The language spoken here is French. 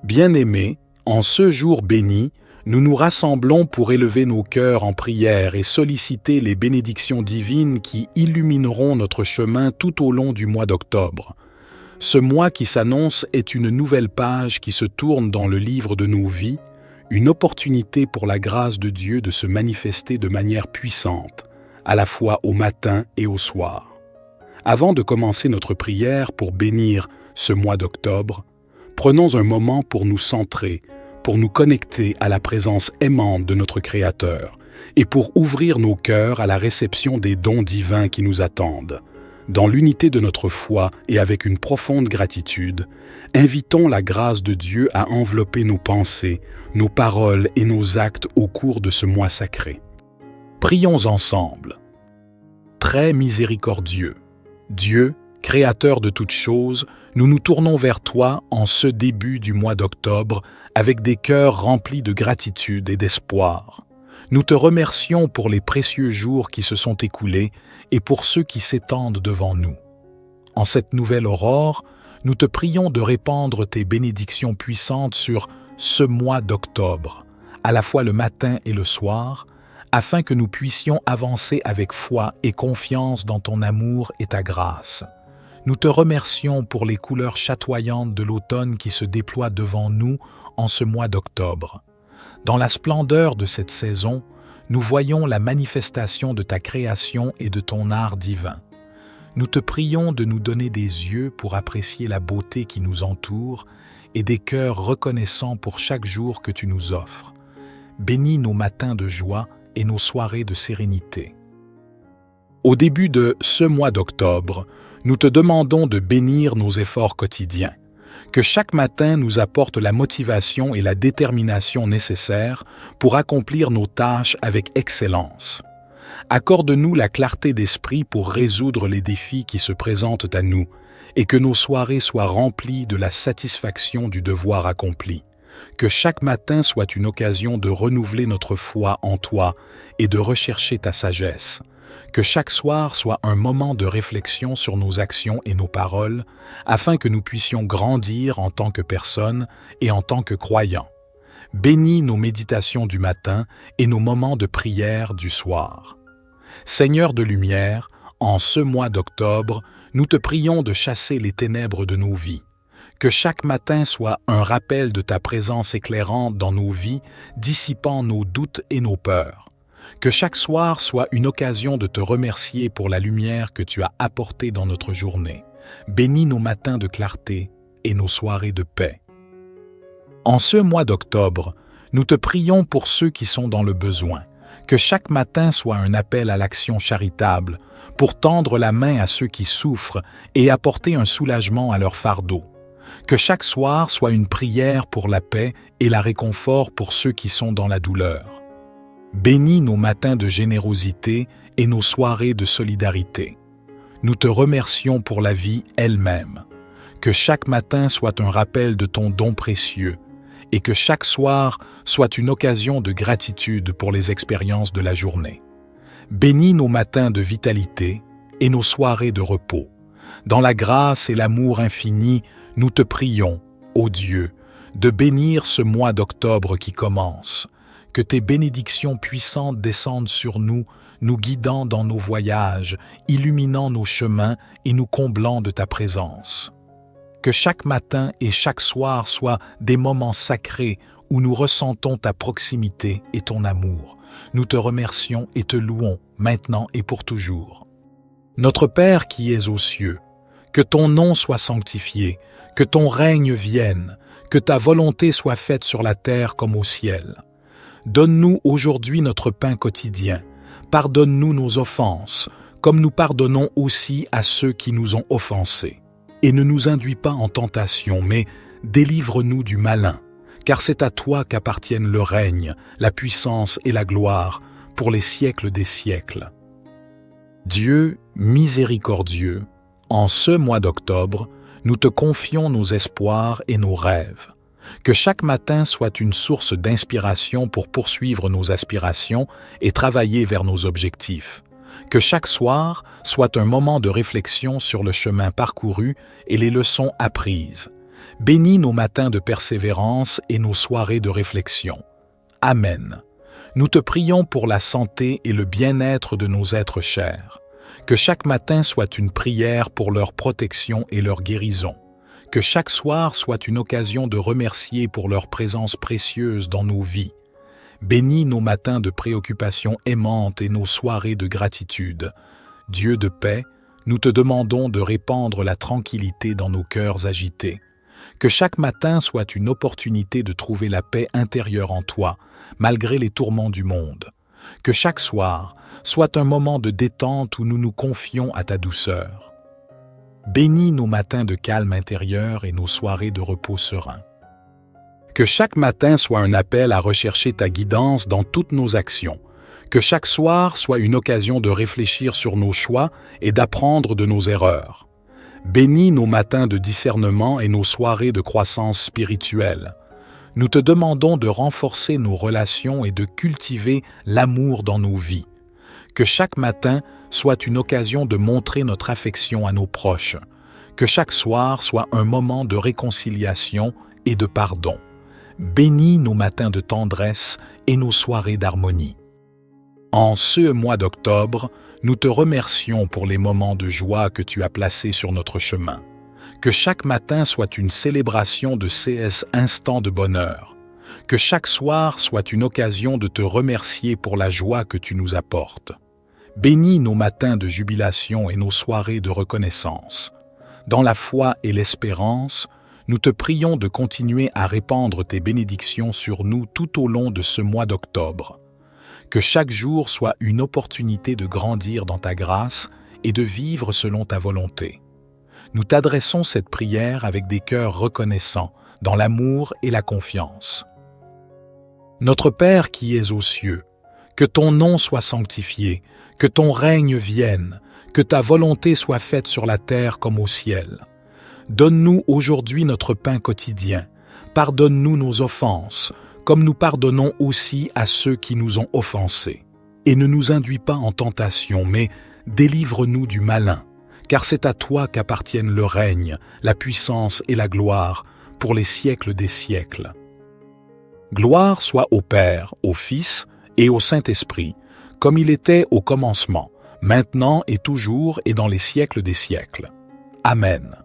Bien-aimés, en ce jour béni, nous nous rassemblons pour élever nos cœurs en prière et solliciter les bénédictions divines qui illumineront notre chemin tout au long du mois d'octobre. Ce mois qui s'annonce est une nouvelle page qui se tourne dans le livre de nos vies, une opportunité pour la grâce de Dieu de se manifester de manière puissante, à la fois au matin et au soir. Avant de commencer notre prière pour bénir ce mois d'octobre, prenons un moment pour nous centrer, pour nous connecter à la présence aimante de notre Créateur et pour ouvrir nos cœurs à la réception des dons divins qui nous attendent. Dans l'unité de notre foi et avec une profonde gratitude, invitons la grâce de Dieu à envelopper nos pensées, nos paroles et nos actes au cours de ce mois sacré. Prions ensemble. Très miséricordieux, Dieu, Créateur de toutes choses, nous nous tournons vers toi en ce début du mois d'octobre avec des cœurs remplis de gratitude et d'espoir. Nous te remercions pour les précieux jours qui se sont écoulés et pour ceux qui s'étendent devant nous. En cette nouvelle aurore, nous te prions de répandre tes bénédictions puissantes sur ce mois d'octobre, à la fois le matin et le soir, afin que nous puissions avancer avec foi et confiance dans ton amour et ta grâce. Nous te remercions pour les couleurs chatoyantes de l'automne qui se déploient devant nous en ce mois d'octobre. Dans la splendeur de cette saison, nous voyons la manifestation de ta création et de ton art divin. Nous te prions de nous donner des yeux pour apprécier la beauté qui nous entoure et des cœurs reconnaissants pour chaque jour que tu nous offres. Bénis nos matins de joie et nos soirées de sérénité. Au début de ce mois d'octobre, nous te demandons de bénir nos efforts quotidiens, que chaque matin nous apporte la motivation et la détermination nécessaires pour accomplir nos tâches avec excellence. Accorde-nous la clarté d'esprit pour résoudre les défis qui se présentent à nous et que nos soirées soient remplies de la satisfaction du devoir accompli. Que chaque matin soit une occasion de renouveler notre foi en toi et de rechercher ta sagesse. Que chaque soir soit un moment de réflexion sur nos actions et nos paroles, afin que nous puissions grandir en tant que personnes et en tant que croyants. Bénis nos méditations du matin et nos moments de prière du soir. Seigneur de lumière, en ce mois d'octobre, nous te prions de chasser les ténèbres de nos vies. Que chaque matin soit un rappel de ta présence éclairante dans nos vies, dissipant nos doutes et nos peurs. Que chaque soir soit une occasion de te remercier pour la lumière que tu as apportée dans notre journée. Bénis nos matins de clarté et nos soirées de paix. En ce mois d'octobre, nous te prions pour ceux qui sont dans le besoin. Que chaque matin soit un appel à l'action charitable pour tendre la main à ceux qui souffrent et apporter un soulagement à leur fardeau. Que chaque soir soit une prière pour la paix et la réconfort pour ceux qui sont dans la douleur. Bénis nos matins de générosité et nos soirées de solidarité. Nous te remercions pour la vie elle-même. Que chaque matin soit un rappel de ton don précieux et que chaque soir soit une occasion de gratitude pour les expériences de la journée. Bénis nos matins de vitalité et nos soirées de repos. Dans la grâce et l'amour infini, nous te prions, ô Dieu, de bénir ce mois d'octobre qui commence. Que tes bénédictions puissantes descendent sur nous, nous guidant dans nos voyages, illuminant nos chemins et nous comblant de ta présence. Que chaque matin et chaque soir soient des moments sacrés où nous ressentons ta proximité et ton amour. Nous te remercions et te louons maintenant et pour toujours. Notre Père qui es aux cieux, que ton nom soit sanctifié, que ton règne vienne, que ta volonté soit faite sur la terre comme au ciel. Donne-nous aujourd'hui notre pain quotidien. Pardonne-nous nos offenses, comme nous pardonnons aussi à ceux qui nous ont offensés. Et ne nous induis pas en tentation, mais délivre-nous du malin, car c'est à toi qu'appartiennent le règne, la puissance et la gloire, pour les siècles des siècles. Dieu miséricordieux, en ce mois d'octobre, nous te confions nos espoirs et nos rêves. Que chaque matin soit une source d'inspiration pour poursuivre nos aspirations et travailler vers nos objectifs. Que chaque soir soit un moment de réflexion sur le chemin parcouru et les leçons apprises. Bénis nos matins de persévérance et nos soirées de réflexion. Amen. Nous te prions pour la santé et le bien-être de nos êtres chers. Que chaque matin soit une prière pour leur protection et leur guérison. Que chaque soir soit une occasion de remercier pour leur présence précieuse dans nos vies. Bénis nos matins de préoccupation aimante et nos soirées de gratitude. Dieu de paix, nous te demandons de répandre la tranquillité dans nos cœurs agités. Que chaque matin soit une opportunité de trouver la paix intérieure en toi, malgré les tourments du monde. Que chaque soir soit un moment de détente où nous nous confions à ta douceur. Bénis nos matins de calme intérieur et nos soirées de repos serein. Que chaque matin soit un appel à rechercher ta guidance dans toutes nos actions. Que chaque soir soit une occasion de réfléchir sur nos choix et d'apprendre de nos erreurs. Bénis nos matins de discernement et nos soirées de croissance spirituelle. Nous te demandons de renforcer nos relations et de cultiver l'amour dans nos vies. Que chaque matin soit une occasion de montrer notre affection à nos proches. Que chaque soir soit un moment de réconciliation et de pardon. Bénis nos matins de tendresse et nos soirées d'harmonie. En ce mois d'octobre, nous te remercions pour les moments de joie que tu as placés sur notre chemin. Que chaque matin soit une célébration de ces instants de bonheur. Que chaque soir soit une occasion de te remercier pour la joie que tu nous apportes. Bénis nos matins de jubilation et nos soirées de reconnaissance. Dans la foi et l'espérance, nous te prions de continuer à répandre tes bénédictions sur nous tout au long de ce mois d'octobre. Que chaque jour soit une opportunité de grandir dans ta grâce et de vivre selon ta volonté. Nous t'adressons cette prière avec des cœurs reconnaissants, dans l'amour et la confiance. Notre Père qui es aux cieux, que ton nom soit sanctifié, que ton règne vienne, que ta volonté soit faite sur la terre comme au ciel. Donne-nous aujourd'hui notre pain quotidien. Pardonne-nous nos offenses, comme nous pardonnons aussi à ceux qui nous ont offensés. Et ne nous induis pas en tentation, mais délivre-nous du malin, car c'est à toi qu'appartiennent le règne, la puissance et la gloire, pour les siècles des siècles. Gloire soit au Père, au Fils et au Saint-Esprit, comme il était au commencement, maintenant et toujours et dans les siècles des siècles. Amen.